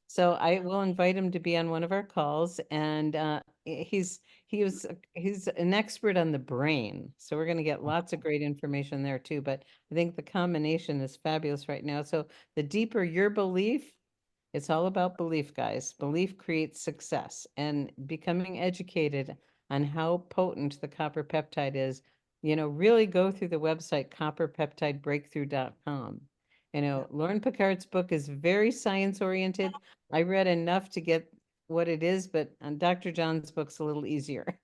[SPEAKER 3] So I will invite him to be on one of our calls, and he's an expert on the brain. So we're going to get lots of great information there too. But I think the combination is fabulous right now. So the deeper your belief, it's all about belief, guys. Belief creates success, and becoming educated on how potent the copper peptide is, really go through the website copperpeptidebreakthrough.com. Lauren Picard's book is very science oriented. I read enough to get what it is, but Dr. John's book's a little easier.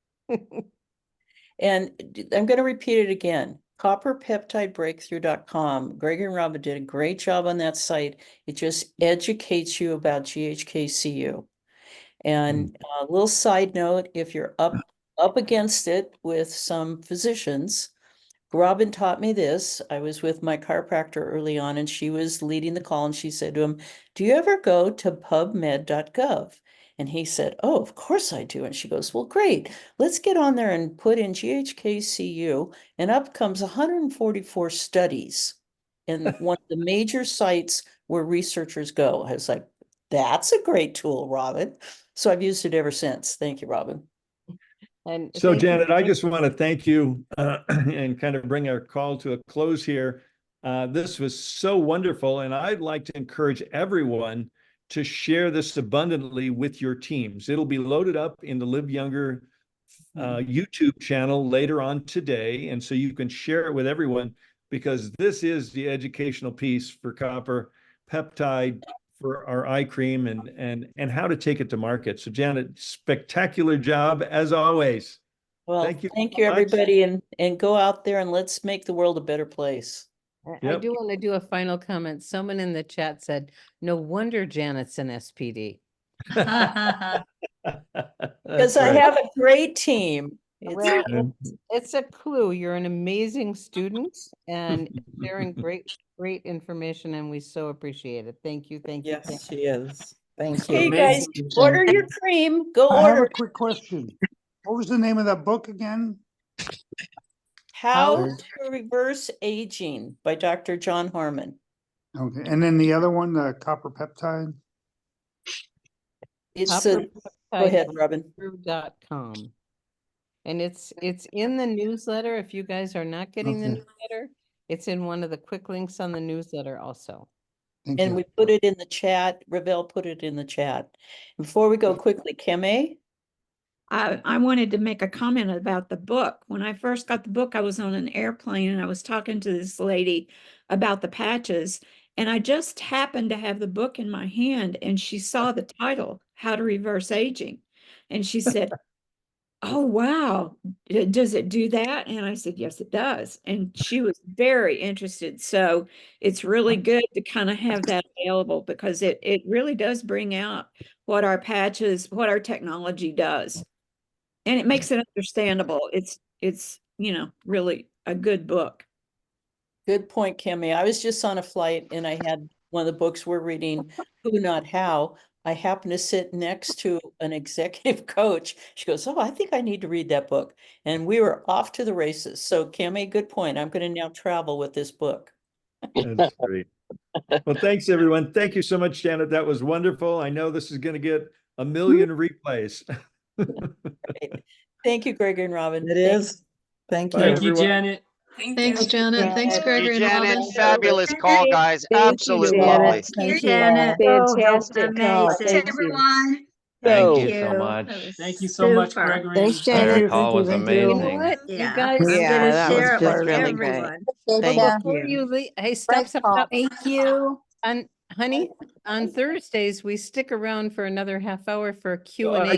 [SPEAKER 2] And I'm going to repeat it again. Copperpeptidebreakthrough.com. Gregory and Robin did a great job on that site. It just educates you about GHKCU. And a little side note, if you're up against it with some physicians, Robin taught me this. I was with my chiropractor early on, and she was leading the call, and she said to him, "Do you ever go to pubmed.gov?" And he said, "Oh, of course I do." And she goes, "Well, great. Let's get on there and put in GHKCU." And up comes 144 studies in one of the major sites where researchers go. I was like, that's a great tool, Robin. So I've used it ever since. Thank you, Robin.
[SPEAKER 3] And
[SPEAKER 1] So
[SPEAKER 3] thank you.
[SPEAKER 1] Janet, I just want to thank you and kind of bring our call to a close here. This was so wonderful, and I'd like to encourage everyone to share this abundantly with your teams. It'll be loaded up in the Live Younger YouTube channel later on today, and so you can share it with everyone, because this is the educational piece for copper peptide, for our eye cream, and how to take it to market. So Janet, spectacular job as always.
[SPEAKER 2] Well,
[SPEAKER 1] Thank you
[SPEAKER 2] thank
[SPEAKER 1] so
[SPEAKER 2] you,
[SPEAKER 1] much.
[SPEAKER 2] everybody, and go out there and let's make the world a better place.
[SPEAKER 3] I
[SPEAKER 1] Yep.
[SPEAKER 3] do want to do a final comment. Someone in the chat said, "No wonder Janet's an SPD."
[SPEAKER 2] Because I have a great team.
[SPEAKER 3] Well, it's a clue. You're an amazing student and sharing great information, and we so appreciate it. Thank you. Thank you.
[SPEAKER 2] Yes, she is. Thank
[SPEAKER 11] Hey,
[SPEAKER 2] you.
[SPEAKER 11] guys,
[SPEAKER 2] Order your cream. Go
[SPEAKER 11] I have
[SPEAKER 2] order
[SPEAKER 11] a quick question. What was the name of that book again?
[SPEAKER 2] How to Reverse Aging by Dr. John Harmon.
[SPEAKER 11] Okay, and then the other one, the copper peptide?
[SPEAKER 2] It's go ahead, Robin.
[SPEAKER 3] .com. And it's in the newsletter. If you guys are not getting the newsletter, it's in one of the quick links on the newsletter also.
[SPEAKER 11] Thank
[SPEAKER 2] And
[SPEAKER 11] you.
[SPEAKER 2] we put it in the chat. Ravel put it in the chat. Before we go quickly, Keme?
[SPEAKER 4] I wanted to make a comment about the book. When I first got the book, I was on an airplane and I was talking to this lady about the patches. And I just happened to have the book in my hand, and she saw the title, How to Reverse Aging. And she said, "Oh, wow, does it do that?" And I said, "Yes, it does." And she was very interested. So it's really good to kind of have that available, because it really does bring out what our patches, what our technology does. And it makes it understandable. It's really a good book.
[SPEAKER 2] Good point, Kimmy. I was just on a flight and I had one of the books we're reading, Who Not How. I happened to sit next to an executive coach. She goes, "Oh, I think I need to read that book." And we were off to the races. So Kimmy, good point. I'm going to now travel with this book.
[SPEAKER 1] That's great. Well, thanks, everyone. Thank you so much, Janet. That was wonderful. I know this is going to get a million replays.
[SPEAKER 2] Thank you, Gregory and Robin.
[SPEAKER 12] It is. Thank you.
[SPEAKER 1] Bye,
[SPEAKER 11] Thank you,
[SPEAKER 1] everyone.
[SPEAKER 11] Janet.
[SPEAKER 5] Thanks, Janet. Thanks, Gregory and
[SPEAKER 10] Janet,
[SPEAKER 5] Robin.
[SPEAKER 10] fabulous call, guys.
[SPEAKER 9] Thank you,
[SPEAKER 10] Absolutely
[SPEAKER 9] Janet.
[SPEAKER 10] lovely.
[SPEAKER 9] Thank you.
[SPEAKER 4] Janet.
[SPEAKER 9] Fantastic call.
[SPEAKER 4] Amazing.
[SPEAKER 9] Thank you.
[SPEAKER 13] Thank
[SPEAKER 9] So,
[SPEAKER 13] you so much.
[SPEAKER 11] Thank you so much, Gregory.
[SPEAKER 9] thanks,
[SPEAKER 13] That
[SPEAKER 9] Janet.
[SPEAKER 13] call was
[SPEAKER 3] You know
[SPEAKER 13] amazing.
[SPEAKER 3] what? You
[SPEAKER 4] Yeah.
[SPEAKER 3] guys,
[SPEAKER 12] Yeah, that was just really great. Thank
[SPEAKER 3] before
[SPEAKER 12] you.
[SPEAKER 3] you leave, hey, stop.
[SPEAKER 9] Thank you.
[SPEAKER 3] And honey, on Thursdays, we stick around for another half hour for Q
[SPEAKER 1] So
[SPEAKER 3] and
[SPEAKER 1] I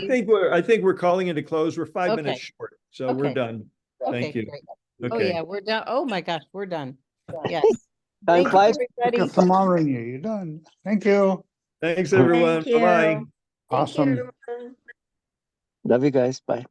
[SPEAKER 1] think we're calling it a close. We're 5
[SPEAKER 3] Okay.
[SPEAKER 1] minutes short, so we're
[SPEAKER 3] Okay.
[SPEAKER 1] done. Thank you.
[SPEAKER 3] Great. Oh
[SPEAKER 1] Okay.
[SPEAKER 3] yeah, we're done. Oh my gosh, we're done. Yes.
[SPEAKER 9] Bye,
[SPEAKER 3] Thank you,
[SPEAKER 9] bye.
[SPEAKER 11] Took
[SPEAKER 3] everybody.
[SPEAKER 11] a thermometer in you. You're done. Thank you.
[SPEAKER 1] Thanks, everyone. Bye-bye.
[SPEAKER 11] Awesome.
[SPEAKER 9] Love you guys. Bye.